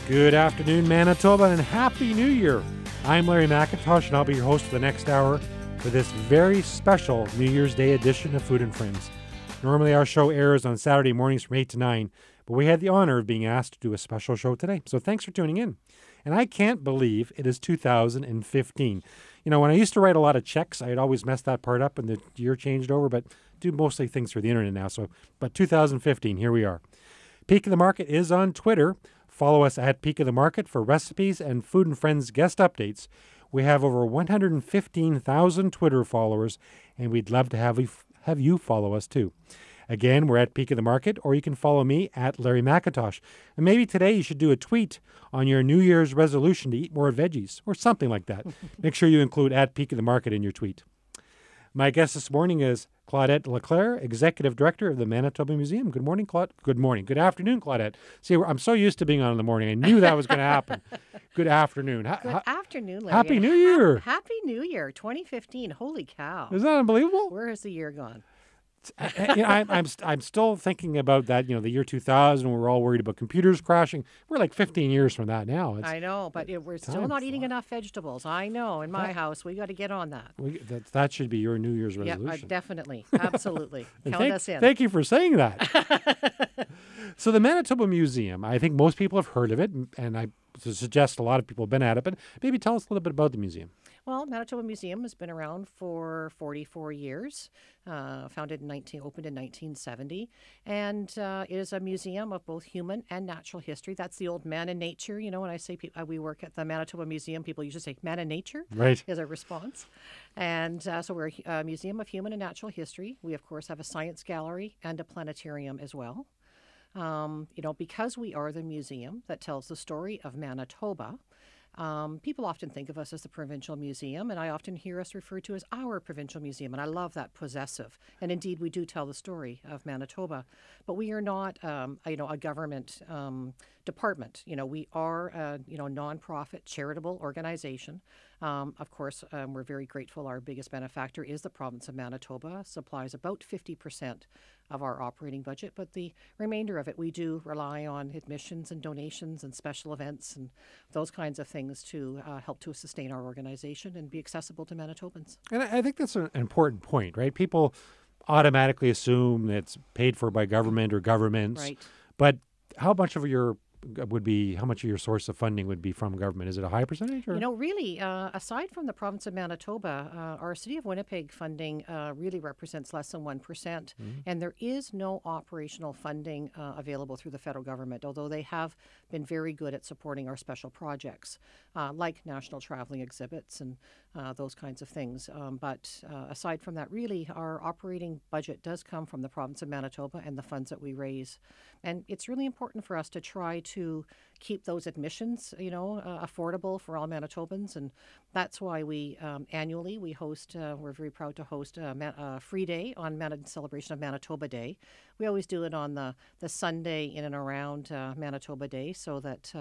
Good afternoon, Manitoba, and Happy New Year. I'm Larry McIntosh, and I'll be your host for the next hour for this very special New Year's Day edition of Food and Friends. Normally, our show airs on Saturday mornings from 8 to 9, but we had the honor of being asked to do a special show today, so thanks for tuning in. And I can't believe it is 2015. You know, when I used to write a lot of checks, I'd always mess that part up and the year changed over, but do mostly things through the internet now. But 2015, here we are. Peak of the Market is on Twitter. Follow us at Peak of the Market for recipes and Food and Friends guest updates. We have over 115,000 Twitter followers, and we'd love to have you follow us too. Again, we're at Peak of the Market, or you can follow me at Larry McIntosh. And maybe today you should do a tweet on your New Year's resolution to eat more veggies, or something like that. Make sure you include at Peak of the Market in your tweet. My guest this morning is Claudette Leclerc, Executive Director of the Manitoba Museum. Good morning, Claude. Good morning. Good afternoon, Claudette. See, I'm so used to being on in the morning. I knew that was going to happen. Good afternoon. Good afternoon, Larry. Happy New Year. Happy New Year, 2015. Holy cow. Isn't that unbelievable? Where has the year gone? I'm still thinking about that, the year 2000, we're all worried about computers crashing. We're like 15 years from that now. I know, but we're still not eating enough vegetables. I know. In my house, we got to get on that. That should be your New Year's resolution. Yeah, definitely. Absolutely. Count us in. Thank you for saying that. So the Manitoba Museum, I think most people have heard of it, and I suggest a lot of people have been at it, but maybe tell us a little bit about the museum. Well, Manitoba Museum has been around for 44 years, opened in 1970, and it is a museum of both human and natural history. That's the old man and nature. You know, when I say we work at the Manitoba Museum, people usually say man and nature is a response. And so we're a museum of human and natural history. We, of course, have a science gallery and a planetarium as well. Because we are the museum that tells the story of Manitoba, people often think of us as the provincial museum, and I often hear us referred to as our provincial museum, and I love that possessive. And indeed, we do tell the story of Manitoba, but we are not, a government department. We are a nonprofit charitable organization. Of course, we're very grateful. Our biggest benefactor is the province of Manitoba, supplies about 50% of our operating budget, but the remainder of it, we do rely on admissions and donations and special events and those kinds of things to help to sustain our organization and be accessible to Manitobans. And I think that's an important point, right? People automatically assume it's paid for by government or governments, right? But how much of your source of funding would be from government? Is it a high percentage? Or? Really, aside from the province of Manitoba, our City of Winnipeg funding really represents less than 1%. And there is no operational funding available through the federal government, although they have been very good at supporting our special projects, like national traveling exhibits and those kinds of things. But aside from that, really, our operating budget does come from the province of Manitoba and the funds that we raise. And it's really important for us to try to keep those admissions, affordable for all Manitobans. And that's why we annually we host, we're very proud to host a free day on celebration of Manitoba Day. We always do it on the Sunday in and around Manitoba Day so that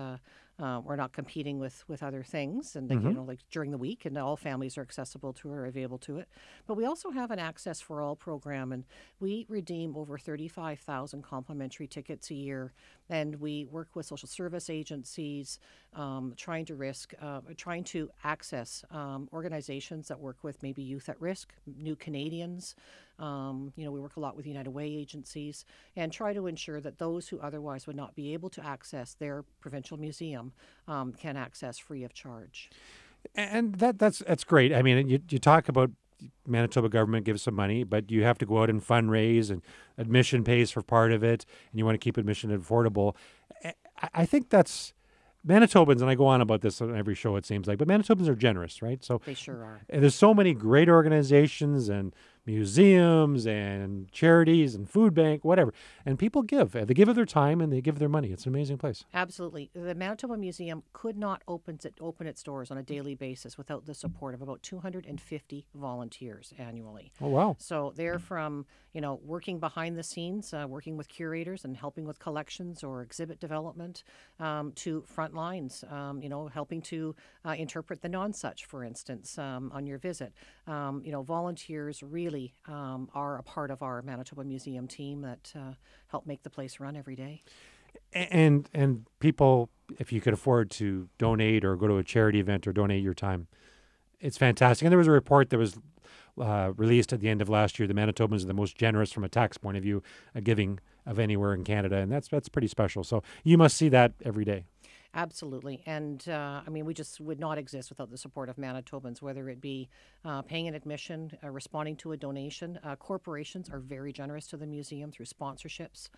we're not competing with other things and like during the week, and all families are accessible to or available to it. But we also have an Access for All program, and we redeem over 35,000 complimentary tickets a year. And we work with social service agencies, trying to access organizations that work with maybe youth at risk, new Canadians. We work a lot with United Way agencies and try to ensure that those who otherwise would not be able to access their provincial museum can access free of charge. And that's great. I mean, you talk about Manitoba government gives some money, but you have to go out and fundraise, and admission pays for part of it, and you want to keep admission affordable. I think that's Manitobans, and I go on about this on every show, it seems like, but Manitobans are generous, right? So they sure are. There's so many great organizations and museums and charities and food bank, whatever. And people give. They give of their time and they give their money. It's an amazing place. Absolutely. The Manitoba Museum could not open its doors on a daily basis without the support of about 250 volunteers annually. Oh, wow. So they're from, working behind the scenes, working with curators and helping with collections or exhibit development, to front lines, helping to interpret the non-such, for instance, on your visit. Volunteers really are a part of our Manitoba Museum team that help make the place run every day. And people, if you could afford to donate or go to a charity event or donate your time, it's fantastic. And there was a report that was released at the end of last year. The Manitobans are the most generous from a tax point of view, giving of anywhere in Canada, and that's pretty special. So you must see that every day. Absolutely. And I mean, we just would not exist without the support of Manitobans, whether it be paying an admission, responding to a donation. Corporations are very generous to the museum through sponsorships.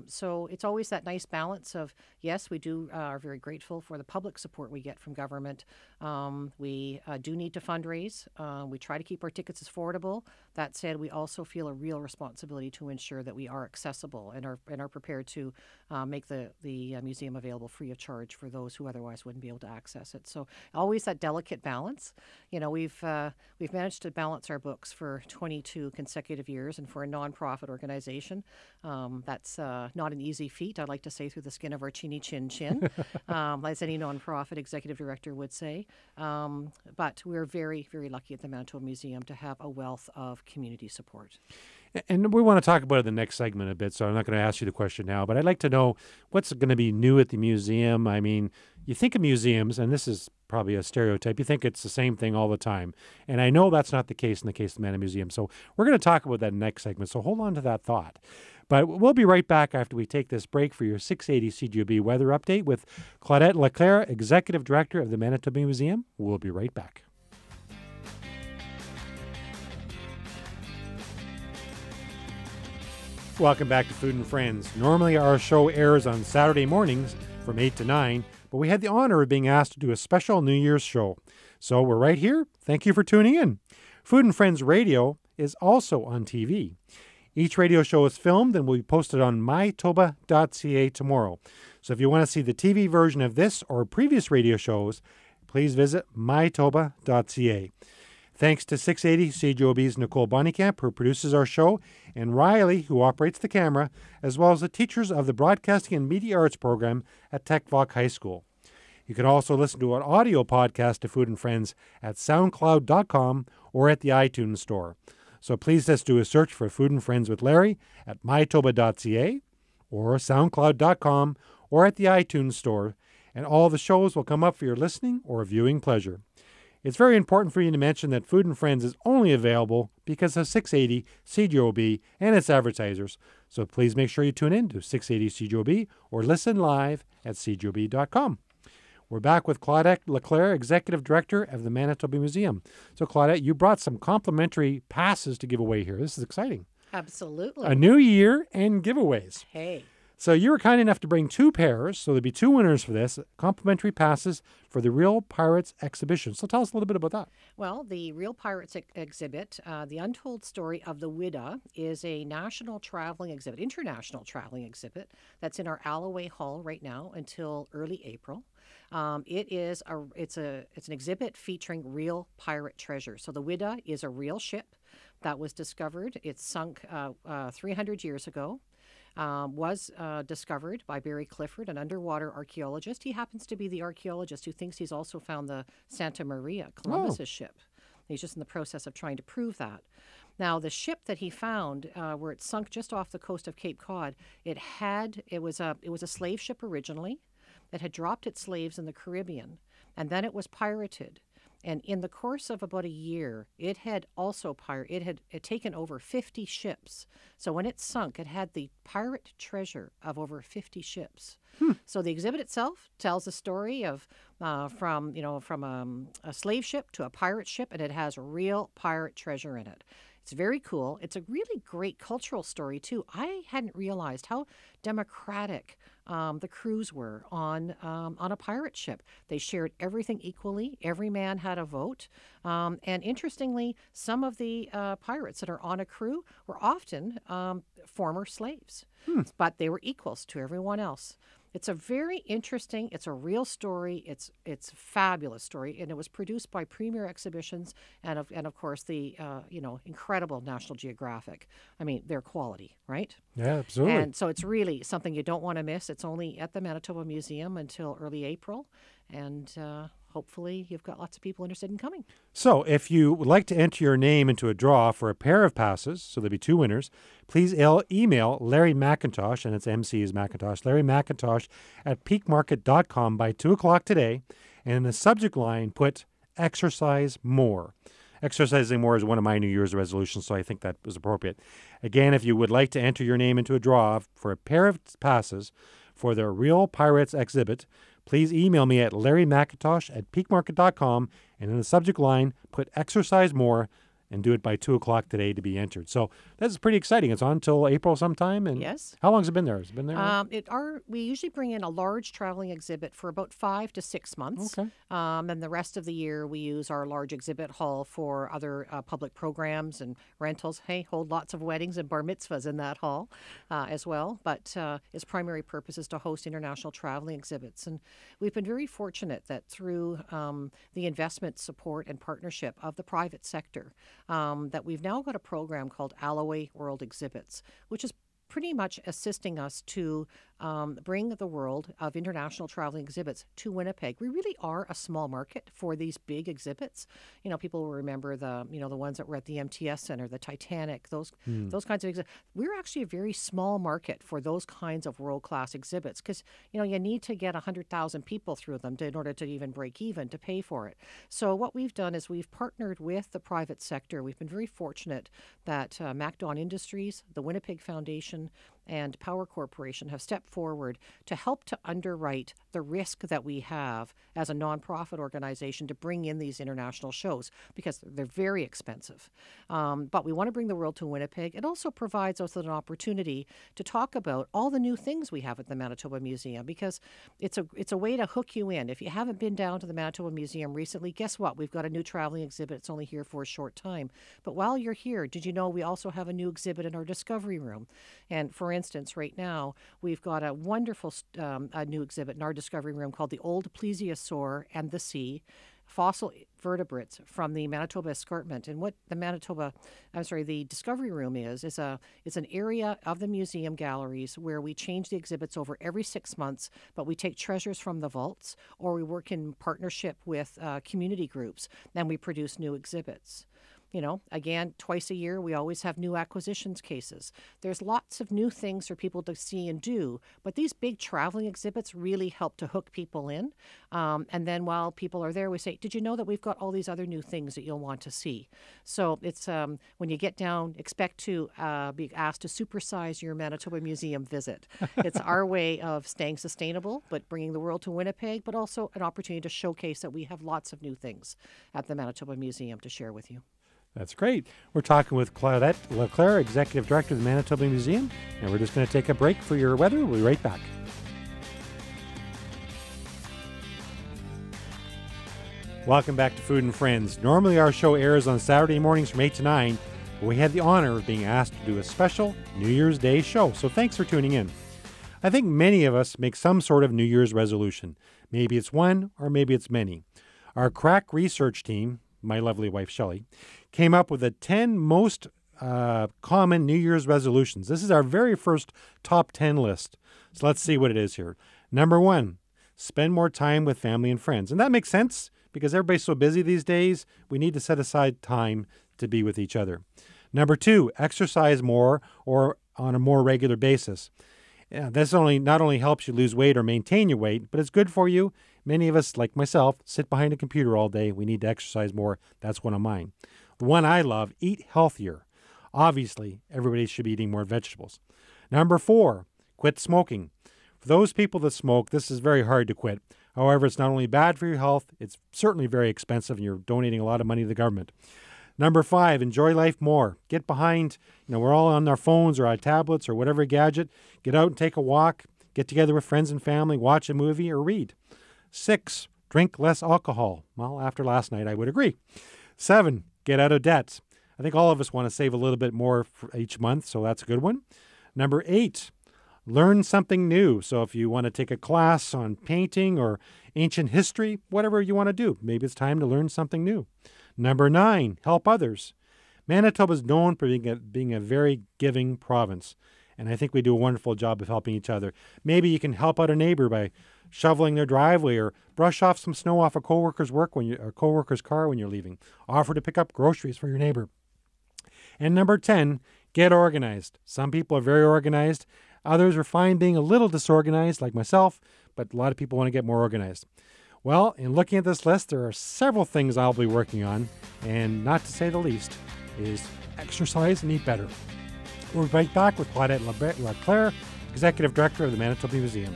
So it's always that nice balance of, yes, we are very grateful for the public support we get from government. We do need to fundraise. We try to keep our tickets affordable. That said, we also feel a real responsibility to ensure that we are accessible and are prepared to make the museum available free of charge for those who otherwise wouldn't be able to access it. So always that delicate balance. You know, we've managed to balance our books for 22 consecutive years, and for a nonprofit organization, that's not an easy feat. I'd like to say through the skin of our chinny chin chin, as any nonprofit executive director would say. But we're very, very lucky at the Manitoba Museum to have a wealth of community support. And we want to talk about it in the next segment a bit, so I'm not going to ask you the question now, but I'd like to know what's going to be new at the museum. I mean, you think of museums, and this is probably a stereotype, you think it's the same thing all the time. And I know that's not the case in the case of the Manitoba Museum, so we're going to talk about that next segment, so hold on to that thought. But we'll be right back after we take this break for your 680 CJOB weather update with Claudette Leclerc, Executive Director of the Manitoba Museum. We'll be right back. Welcome back to Food and Friends. Normally our show airs on Saturday mornings from 8 to 9, but we had the honor of being asked to do a special New Year's show. So we're right here. Thank you for tuning in. Food and Friends Radio is also on TV. Each radio show is filmed and will be posted on MyToba.ca tomorrow. So if you want to see the TV version of this or previous radio shows, please visit MyToba.ca. Thanks to 680 CJOB's Nicole Bonnikamp, who produces our show, and Riley, who operates the camera, as well as the teachers of the Broadcasting and Media Arts program at Techvoc High School. You can also listen to an audio podcast of Food and Friends at SoundCloud.com or at the iTunes Store. So please just do a search for Food and Friends with Larry at MyToba.ca or SoundCloud.com or at the iTunes Store, and all the shows will come up for your listening or viewing pleasure. It's very important for you to mention that Food and Friends is only available because of 680 CJOB and its advertisers. So please make sure you tune in to 680 CJOB or listen live at cjob.com. We're back with Claudette Leclerc, Executive Director of the Manitoba Museum. So Claudette, you brought some complimentary passes to give away here. This is exciting. Absolutely. A new year and giveaways. Hey. So you were kind enough to bring two pairs, so there'll be two winners for this, complimentary passes for the Real Pirates exhibition. So tell us a little bit about that. Well, the Real Pirates exhibit, The Untold Story of the Widda, is a international traveling exhibit that's in our Alloway Hall right now until early April. It's an exhibit featuring real pirate treasure. So the Widda is a real ship that was discovered. It sunk 300 years ago. Was discovered by Barry Clifford, an underwater archaeologist. He happens to be the archaeologist who thinks he's also found the Santa Maria, Columbus's ship. He's just in the process of trying to prove that. Now, the ship that he found, where it sunk just off the coast of Cape Cod, it was a slave ship originally that had dropped its slaves in the Caribbean, and then it was pirated. And in the course of about a year, it had taken over 50 ships. So when it sunk, it had the pirate treasure of over 50 ships. So the exhibit itself tells a story of from a slave ship to a pirate ship, and it has real pirate treasure in it. It's very cool. It's a really great cultural story, too. I hadn't realized how democratic the crews were on a pirate ship. They shared everything equally. Every man had a vote. And interestingly, some of the pirates that are on a crew were often former slaves, but they were equals to everyone else. It's a very interesting, it's a real story, it's a fabulous story, and it was produced by Premier Exhibitions and of course the incredible National Geographic. I mean, their quality, right? Yeah, absolutely. And so it's really something you don't want to miss. It's only at the Manitoba Museum until early April, and hopefully you've got lots of people interested in coming. So if you would like to enter your name into a draw for a pair of passes, so there'll be 2 winners, please email Larry McIntosh, and it's MC is McIntosh, Larry McIntosh at peakmarket.com by 2 o'clock today. And in the subject line, put exercise more. Exercising more is one of my New Year's resolutions, so I think that was appropriate. Again, if you would like to enter your name into a draw for a pair of passes for the Real Pirates exhibit, please email me at larrymcintosh at peakmarket.com, and in the subject line, put exercise more and do it by 2 o'clock today to be entered. So that's pretty exciting. It's on until April sometime. And yes. How long has it been there? Has it been there? We usually bring in a large traveling exhibit for about 5 to 6 months. Okay. And the rest of the year, we use our large exhibit hall for other public programs and rentals. Hey, hold lots of weddings and bar mitzvahs in that hall as well. But its primary purpose is to host international traveling exhibits. And we've been very fortunate that through the investment support and partnership of the private sector, that we've now got a program called Alloway World Exhibits, which is pretty much assisting us to bring the world of international traveling exhibits to Winnipeg. We really are a small market for these big exhibits. You know, people will remember the ones that were at the MTS Center, the Titanic, those kinds of exhibits. We're actually a very small market for those kinds of world-class exhibits because, you need to get 100,000 people through them in order to even break even to pay for it. So what we've done is we've partnered with the private sector. We've been very fortunate that MacDon Industries, the Winnipeg Foundation, and Power Corporation have stepped forward to help to underwrite the risk that we have as a nonprofit organization to bring in these international shows because they're very expensive. But we want to bring the world to Winnipeg. It also provides us with an opportunity to talk about all the new things we have at the Manitoba Museum because it's a way to hook you in. If you haven't been down to the Manitoba Museum recently, guess what? We've got a new traveling exhibit. It's only here for a short time. But while you're here, did you know we also have a new exhibit in our Discovery Room? And for instance, right now, we've got a wonderful a new exhibit in our Discovery Room called The Old Plesiosaur and the Sea, Fossil Vertebrates from the Manitoba Escarpment. And what the Discovery Room is an area of the museum galleries where we change the exhibits over every 6 months, but we take treasures from the vaults or we work in partnership with community groups and we produce new exhibits. Again, twice a year, we always have new acquisitions cases. There's lots of new things for people to see and do, but these big traveling exhibits really help to hook people in. And then while people are there, we say, did you know that we've got all these other new things that you'll want to see? So it's when you get down, expect to be asked to supersize your Manitoba Museum visit. It's our way of staying sustainable, but bringing the world to Winnipeg, but also an opportunity to showcase that we have lots of new things at the Manitoba Museum to share with you. That's great. We're talking with Claudette Leclerc, Executive Director of the Manitoba Museum, and we're just going to take a break for your weather. We'll be right back. Welcome back to Food and Friends. Normally our show airs on Saturday mornings from 8 to 9, but we had the honor of being asked to do a special New Year's Day show, so thanks for tuning in. I think many of us make some sort of New Year's resolution. Maybe it's one, or maybe it's many. Our crack research team, my lovely wife Shelley, came up with the 10 most common New Year's resolutions. This is our very first top 10 list. So let's see what it is here. Number 1, spend more time with family and friends. And that makes sense because everybody's so busy these days. We need to set aside time to be with each other. Number 2, exercise more or on a more regular basis. Yeah, this not only helps you lose weight or maintain your weight, but it's good for you. Many of us, like myself, sit behind a computer all day. We need to exercise more. That's one of mine. The one I love, eat healthier. Obviously, everybody should be eating more vegetables. Number 4, quit smoking. For those people that smoke, this is very hard to quit. However, it's not only bad for your health, it's certainly very expensive, and you're donating a lot of money to the government. Number 5, enjoy life more. Get behind, we're all on our phones or our tablets or whatever gadget. Get out and take a walk. Get together with friends and family, watch a movie or read. 6, drink less alcohol. Well, after last night, I would agree. 7, get out of debt. I think all of us want to save a little bit more for each month, so that's a good one. Number 8, learn something new. So if you want to take a class on painting or ancient history, whatever you want to do, maybe it's time to learn something new. Number 9, help others. Manitoba is known for being a very giving province. and I think we do a wonderful job of helping each other. Maybe you can help out a neighbor by shoveling their driveway or brush off some snow off a coworker's car when you're leaving. Offer to pick up groceries for your neighbor. And number 10, get organized. Some people are very organized. Others are fine being a little disorganized, like myself, but a lot of people want to get more organized. Well, in looking at this list, there are several things I'll be working on, and not to say the least is exercise and eat better. We'll be right back with Claudette Leclerc, Executive Director of the Manitoba Museum.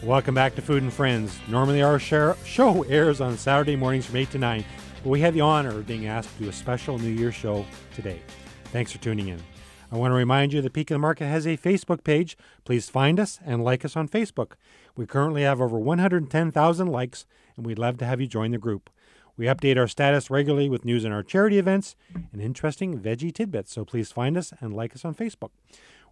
Welcome back to Food and Friends. Normally our show airs on Saturday mornings from 8 to 9, but we had the honor of being asked to do a special New Year's show today. Thanks for tuning in. I want to remind you that Peak of the Market has a Facebook page. Please find us and like us on Facebook. We currently have over 110,000 likes, and we'd love to have you join the group. We update our status regularly with news on our charity events and interesting veggie tidbits, so please find us and like us on Facebook.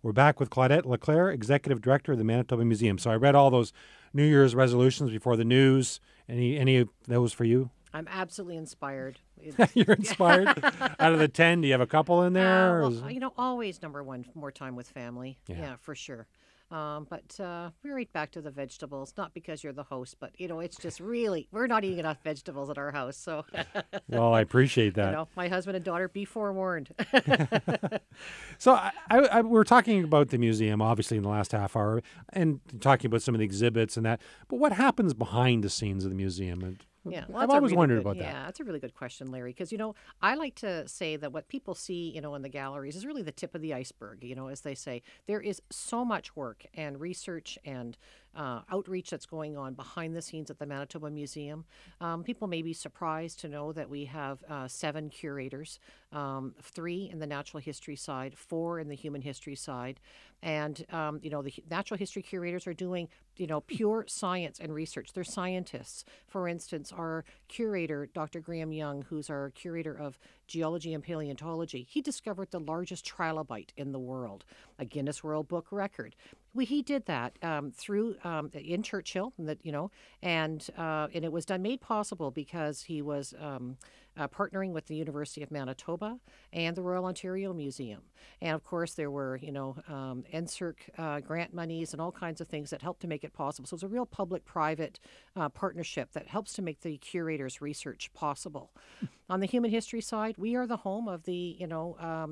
We're back with Claudette Leclerc, Executive Director of the Manitoba Museum. So I read all those New Year's resolutions before the news. Any of those for you? I'm absolutely inspired. You're inspired? Out of the 10, do you have a couple in there? Always number one, more time with family. Yeah, for sure. But we're right back to the vegetables, not because you're the host, but, it's just really, we're not eating enough vegetables at our house. So, well, I appreciate that. My husband and daughter, be forewarned. So we're talking about the museum, obviously, in the last half hour, and talking about some of the exhibits and that. But what happens behind the scenes of the museum? I've always wondered about that. Yeah, that's a really good question, Larry, because, I like to say that what people see, in the galleries is really the tip of the iceberg, as they say. There is so much work and research and outreach that's going on behind the scenes at the Manitoba Museum. People may be surprised to know that we have 7 curators, 3 in the natural history side, 4 in the human history side. And, the natural history curators are doing, pure science and research. They're scientists. For instance, our curator, Dr. Graham Young, who's our curator of geology and paleontology, he discovered the largest trilobite in the world, a Guinness World Book record. He did that through in Churchill, and it was made possible because he was partnering with the University of Manitoba and the Royal Ontario Museum. And of course, there were, NSERC grant monies and all kinds of things that helped to make it possible. So it's a real public-private partnership that helps to make the curator's research possible. On the human history side, we are the home of the,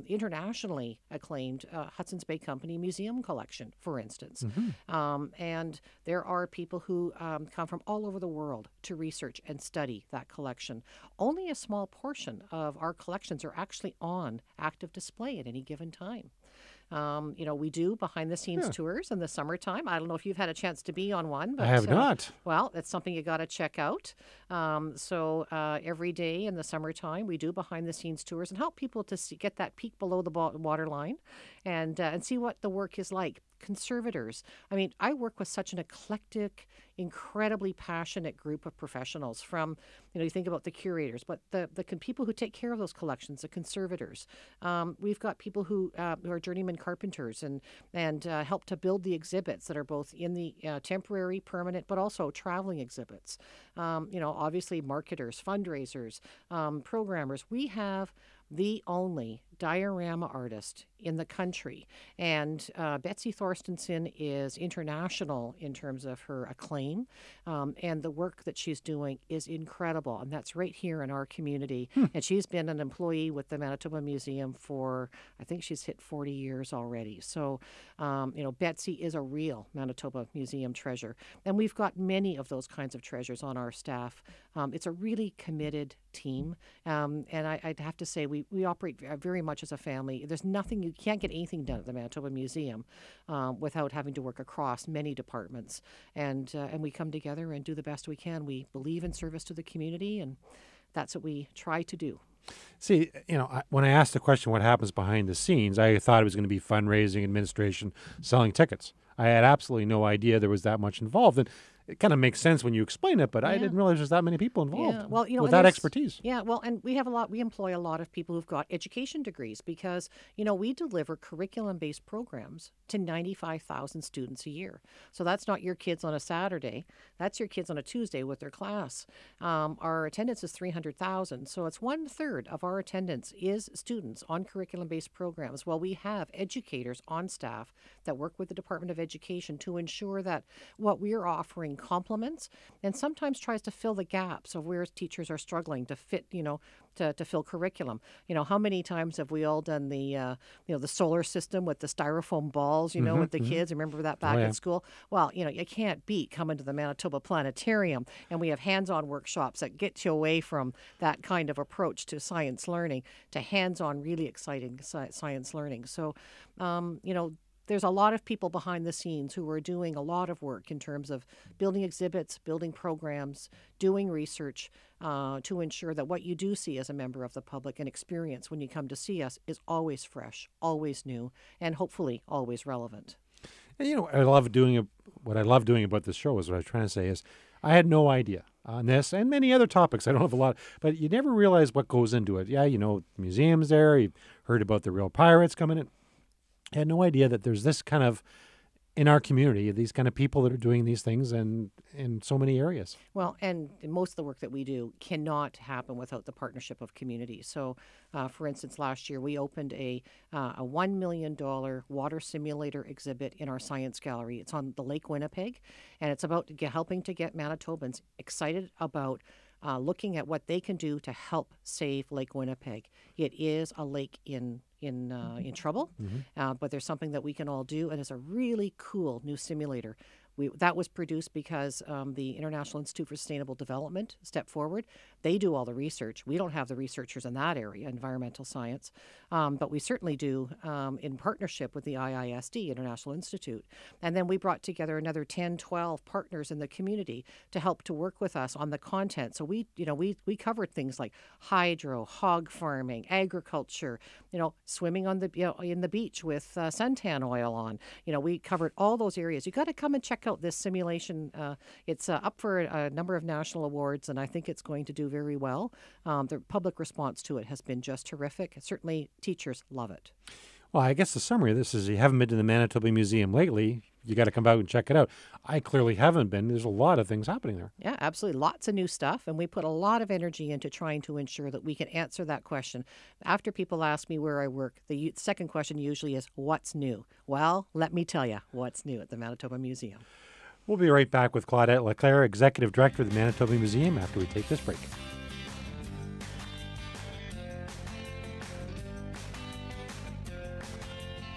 internationally acclaimed Hudson's Bay Company Museum Collection, for instance. And there are people who come from all over the world to research and study that collection. Only a small portion of our collections are actually on active display at any given time. We do behind-the-scenes tours in the summertime. I don't know if you've had a chance to be on one. But, I have not. Well, it's something you got to check out. So every day in the summertime, we do behind-the-scenes tours and help people to get that peek below the water line and see what the work is like. Conservators. I work with such an eclectic, incredibly passionate group of professionals from, you think about the curators, but the people who take care of those collections, the conservators. We've got people who are journeyman carpenters and help to build the exhibits that are both in the temporary, permanent, but also traveling exhibits. Obviously marketers, fundraisers, programmers. We have the only diorama artist in the country. And Betsy Thorstenson is international in terms of her acclaim. And the work that she's doing is incredible. And that's right here in our community. And she's been an employee with the Manitoba Museum for, I think she's hit 40 years already. So, Betsy is a real Manitoba Museum treasure. And we've got many of those kinds of treasures on our staff. It's a really committed team. And I'd have to say we operate very much as a family. There's nothing, you can't get anything done at the Manitoba Museum without having to work across many departments. And we come together and do the best we can. We believe in service to the community, and that's what we try to do. See, when I asked the question, what happens behind the scenes, I thought it was going to be fundraising, administration, selling tickets. I had absolutely no idea there was that much involved. And it kind of makes sense when you explain it, but I Yeah. didn't realize there's that many people involved Yeah, well, with and that there's- expertise. Yeah, well, and we employ a lot of people who've got education degrees because, we deliver curriculum-based programs to 95,000 students a year. So that's not your kids on a Saturday. That's your kids on a Tuesday with their class. Our attendance is 300,000. So it's 1/3 of our attendance is students on curriculum-based programs. Well, we have educators on staff that work with the Department of Education to ensure that what we're offering complements and sometimes tries to fill the gaps of where teachers are struggling to fit, to fill curriculum. How many times have we all done the solar system with the styrofoam balls, with the kids? Remember that back yeah. at school? Well, you can't beat coming to the Manitoba Planetarium, and we have hands-on workshops that get you away from that kind of approach to science learning to hands-on, really exciting science learning. So, there's a lot of people behind the scenes who are doing a lot of work in terms of building exhibits, building programs, doing research to ensure that what you do see as a member of the public and experience when you come to see us is always fresh, always new, and hopefully always relevant. And what I love doing about this show is what I was trying to say is I had no idea on this and many other topics. I don't have a lot, but you never realize what goes into it. Yeah, museums there. You've heard about the real pirates coming in. I had no idea that there's this kind of, in our community, these kind of people that are doing these things and in so many areas. Well, and most of the work that we do cannot happen without the partnership of communities. So, for instance, last year we opened a $1 million water simulator exhibit in our science gallery. It's on the Lake Winnipeg, and it's about helping to get Manitobans excited about looking at what they can do to help save Lake Winnipeg. It is a lake in trouble, but there's something that we can all do, and it's a really cool new simulator. That was produced because the International Institute for Sustainable Development stepped forward. They do all the research. We don't have the researchers in that area, environmental science, but we certainly do in partnership with the IISD, International Institute. And then we brought together another 10, 12 partners in the community to help to work with us on the content. So we covered things like hydro, hog farming, agriculture, swimming on in the beach with suntan oil on. We covered all those areas. You got to come and check out this simulation. It's up for a number of national awards, and I think it's going to do very well. The public response to it has been just terrific. Certainly, teachers love it. Well, I guess the summary of this is you haven't been to the Manitoba Museum lately. You got to come out and check it out. I clearly haven't been. There's a lot of things happening there. Yeah, absolutely. Lots of new stuff. And we put a lot of energy into trying to ensure that we can answer that question. After people ask me where I work, the second question usually is, what's new? Well, let me tell you what's new at the Manitoba Museum. We'll be right back with Claudette Leclerc, Executive Director of the Manitoba Museum, after we take this break.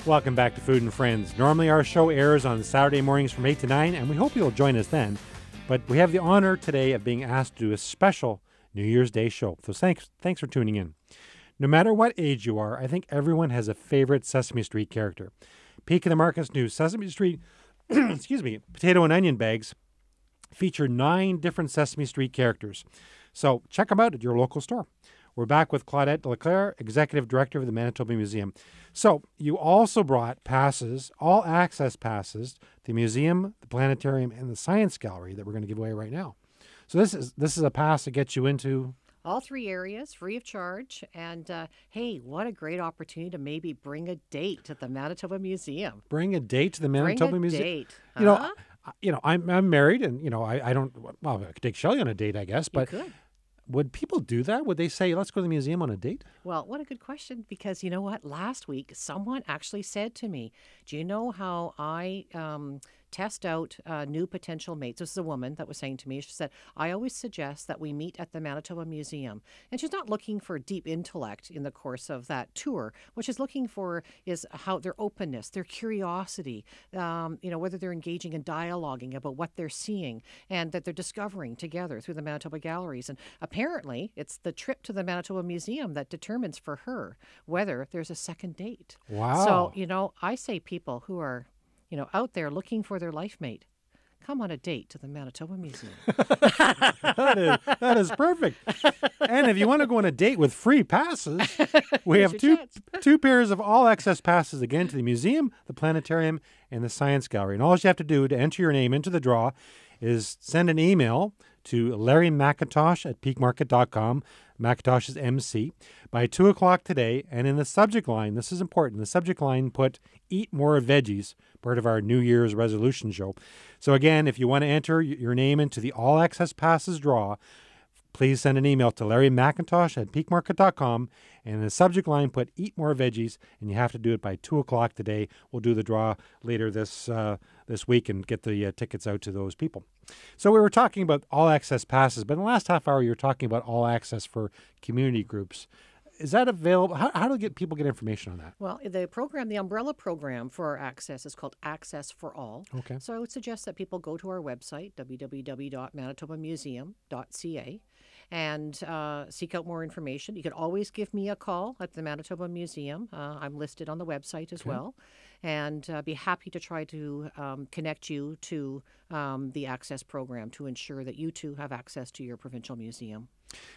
Welcome back to Food and Friends. Normally our show airs on Saturday mornings from 8 to 9, and we hope you'll join us then. But we have the honor today of being asked to do a special New Year's Day show. So thanks for tuning in. No matter what age you are, I think everyone has a favorite Sesame Street character. Peek of the Market's new Sesame Street potato and onion bags feature 9 different Sesame Street characters. So check them out at your local store. We're back with Claudette Leclerc, Executive Director of the Manitoba Museum. So you also brought passes, all access passes, to the museum, the planetarium, and the science gallery that we're going to give away right now. So this is a pass that gets you into all 3 areas, free of charge. And hey, what a great opportunity to maybe bring a date to the Manitoba Museum. Bring a date to the Manitoba Museum. Bring a date. I'm married, and I don't. Well, I could take Shelley on a date, I guess. But you could. Would people do that? Would they say, "Let's go to the museum on a date"? Well, what a good question, because you know what? Last week, someone actually said to me, do you know how I test out new potential mates? This is a woman that was saying to me, she said, I always suggest that we meet at the Manitoba Museum. And she's not looking for deep intellect in the course of that tour. What she's looking for is how their openness, their curiosity, whether they're engaging in dialoguing about what they're seeing and that they're discovering together through the Manitoba galleries. And apparently, it's the trip to the Manitoba Museum that determines for her whether there's a second date. Wow. So, I say people who are, out there looking for their life mate, come on a date to the Manitoba Museum. That is perfect. And if you want to go on a date with free passes, we have two pairs of all access passes again to the museum, the planetarium, and the science gallery. And all you have to do to enter your name into the draw is send an email to Larry McIntosh at peakmarket.com. McIntosh is MC, by 2 o'clock today. And in the subject line, this is important, the subject line put Eat More Veggies, part of our New Year's resolution show. So again, if you want to enter your name into the All Access Passes draw, please send an email to Larry McIntosh at peakmarket.com, and in the subject line put Eat More Veggies, and you have to do it by 2 o'clock today. We'll do the draw later this week and get the tickets out to those people. So we were talking about all access passes, but in the last half hour you were talking about all access for community groups. Is that available? How do people get information on that? Well, the program, the umbrella program for our access is called Access for All. Okay. So I would suggest that people go to our website, www.MyToba.ca, and seek out more information. You can always give me a call at the Manitoba Museum. I'm listed on the website as well, and be happy to try to connect you to the access program to ensure that you too have access to your provincial museum.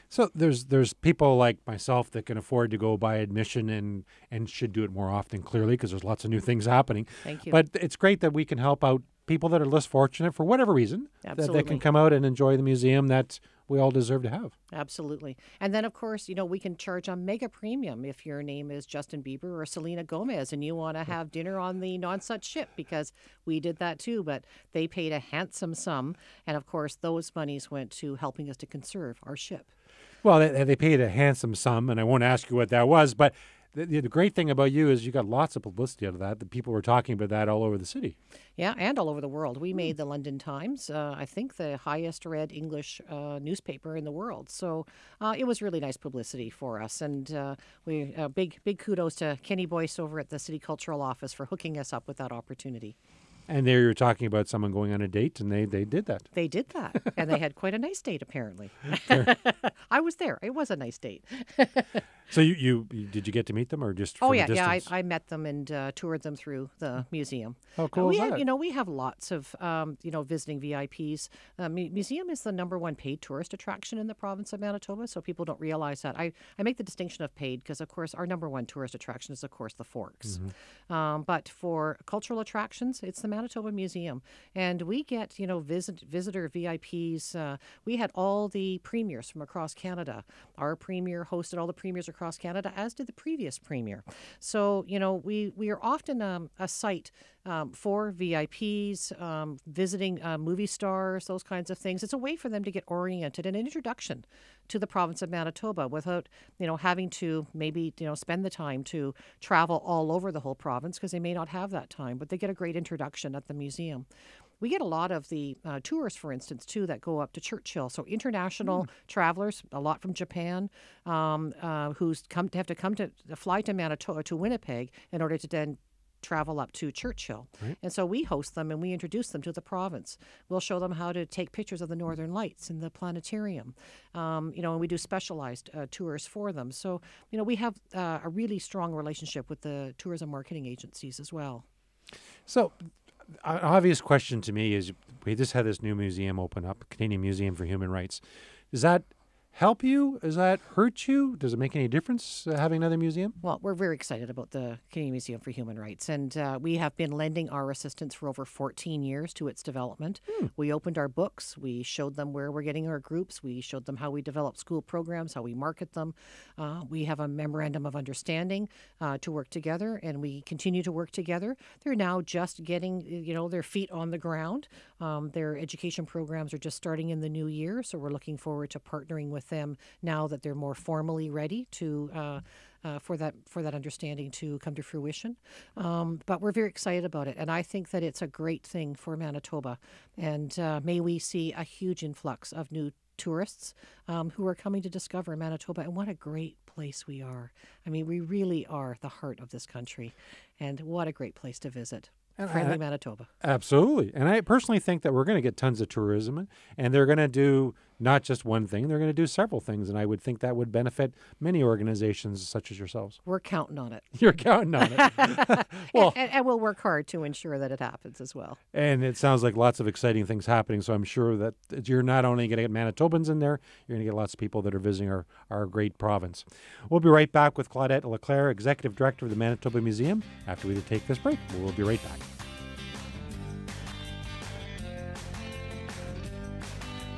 So there's people like myself that can afford to go buy admission and should do it more often, clearly, because there's lots of new things happening. Thank you. But it's great that we can help out people that are less fortunate for whatever reason, that they can come out and enjoy the museum that we all deserve to have. Absolutely. And then, of course, we can charge a mega premium if your name is Justin Bieber or Selena Gomez and you want to have dinner on the Nonsuch ship, because we did that too, but they paid a handsome sum. And, of course, those monies went to helping us to conserve our ship. Well, they paid a handsome sum, and I won't ask you what that was, but the great thing about you is you got lots of publicity out of that. The people were talking about that all over the city. Yeah, and all over the world. We made the London Times, I think the highest read English newspaper in the world. So it was really nice publicity for us. And big kudos to Kenny Boyce over at the City Cultural Office for hooking us up with that opportunity. And there you're talking about someone going on a date, and they did that. They did that, and they had quite a nice date, apparently. I was there. It was a nice date. So you did you get to meet them, or just from a distance? I met them and toured them through the museum. How cool is that? We have lots of visiting VIPs. Museum is the #1 paid tourist attraction in the province of Manitoba, so people don't realize that. I make the distinction of paid because, of course, our #1 tourist attraction is, of course, the Forks. Mm-hmm. But for cultural attractions, it's the Manitoba Museum, and we get visitor VIPs. We had all the premiers from across Canada. Our premier hosted all the premiers across Canada, as did the previous premier. So we are often a site for VIPs, visiting movie stars, those kinds of things. It's a way for them to get oriented and an introduction to the province of Manitoba without having to maybe spend the time to travel all over the whole province, because they may not have that time, but they get a great introduction at the museum. We get a lot of the tourists, for instance, too, that go up to Churchill. So international travelers, a lot from Japan, who's have to fly to Manitoba, to Winnipeg, in order to then travel up to Churchill. Right. And so we host them and we introduce them to the province. We'll show them how to take pictures of the Northern Lights in the planetarium. And we do specialized tours for them. So, we have a really strong relationship with the tourism marketing agencies as well. So, an obvious question to me is, we just had this new museum open up, Canadian Museum for Human Rights. Does that help you? Does that hurt you? Does it make any difference having another museum? Well, we're very excited about the Canadian Museum for Human Rights, and we have been lending our assistance for over 14 years to its development. We opened our books. We showed them where we're getting our groups. We showed them how we develop school programs, how we market them. We have a memorandum of understanding to work together, and we continue to work together. They're now just getting, their feet on the ground. Their education programs are just starting in the new year, so we're looking forward to partnering with them now that they're more formally ready to for that understanding to come to fruition. But we're very excited about it, and I think that it's a great thing for Manitoba. And may we see a huge influx of new tourists who are coming to discover Manitoba, and what a great place we are. I mean, we really are the heart of this country, and what a great place to visit. Friendly Manitoba. Absolutely. And I personally think that we're going to get tons of tourism, and they're going to do not just one thing, they're going to do several things. And I would think that would benefit many organizations such as yourselves. We're counting on it. You're counting on it. Well, and we'll work hard to ensure that it happens as well. And it sounds like lots of exciting things happening. So I'm sure that you're not only going to get Manitobans in there, you're going to get lots of people that are visiting our great province. We'll be right back with Claudette Leclerc, Executive Director of the Manitoba Museum, after we take this break. We'll be right back.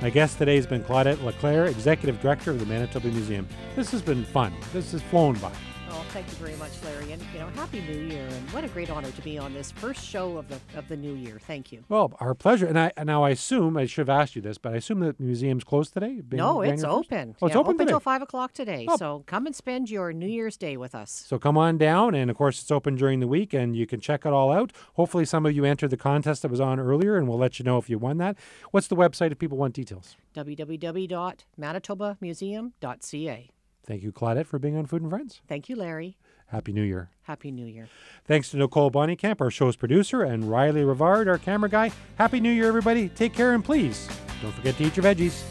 My guest today has been Claudette Leclerc, Executive Director of the Manitoba Museum. This has been fun. This has flown by. Oh, thank you very much, Larry. And, Happy New Year. And what a great honor to be on this first show of the new year. Thank you. Well, our pleasure. And I assume, I should have asked you this, but I assume the museum's closed today? No, it's open. Oh, it's open today? Until 5 o'clock today. Oh. So come and spend your New Year's Day with us. So come on down. And, of course, it's open during the week, and you can check it all out. Hopefully some of you entered the contest that was on earlier, and we'll let you know if you won that. What's the website if people want details? www.MyToba.ca. Thank you, Claudette, for being on Food and Friends. Thank you, Larry. Happy New Year. Happy New Year. Thanks to Nicole Bonnycamp, our show's producer, and Riley Rivard, our camera guy. Happy New Year, everybody. Take care, and please, don't forget to eat your veggies.